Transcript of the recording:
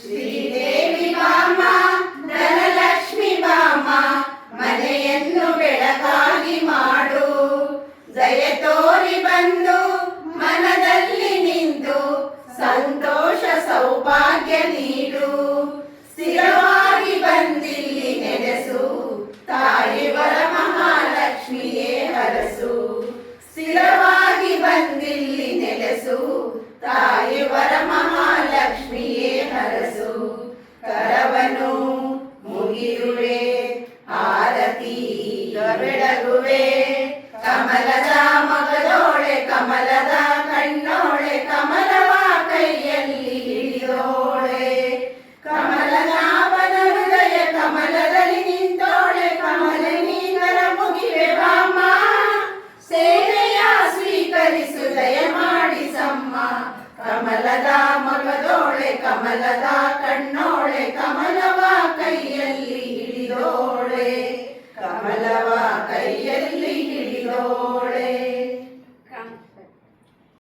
ಶ್ರೀದೇವಿ ಬಾಮ ಧನಲಕ್ಷ್ಮಿ ಬಾಮ ಮನೆಯನ್ನು ಬೆಳಗಾಗಿ ಮಾಡು. ದಯ ತೋರಿ ಬಂದು ಮನದಲ್ಲಿ ನಿಂತು ಸಂತೋಷ ಸೌಭಾಗ್ಯ ನೀಡು. ಸ್ಥಿರವಾಗಿ ಬಂದಿಲ್ಲಿ ನೆಲೆಸು, ತಾಯಿ ವರಮಹಾಲಕ್ಷ್ಮಿಯೇ ಹರಸು. ಸ್ಥಿರವಾಗಿ ಬಂದಿಲ್ಲಿ ನೆಲೆಸು, ತಾಯಿ ವರಮಹಾಲಕ್ಷ್ಮಿಯೇ ಹರಸು. ಕರವನು ಮುಗಿಯುವೆ ಆರತಿ ಬೆಳಗುವೆ, ಕಮಲದ ಮಗದೋಳೆ ಕಮಲದ ಕಣ್ಣೋಳೆ ಕಮಲವ ಕೈಯಲ್ಲಿ ಹಿಡಿದೋಳೆ. ಕಮಲನಾಭನ ಹೃದಯ ಕಮಲದಲ್ಲಿ ನಿಂತೋಳೆ, ಕಮಲ ನೀಕರ ಮುಗಿವೆ ಬಾಮ. ಸೇವೆಯ ಸ್ವೀಕರಿಸು ದಯ ಮಾಡಿಸಮ್ಮ, ಕಮಲದ ಮಗದೋಳೆ ಕಮಲದ ಕಣ್ಣೋಳೆ ಕಮಲ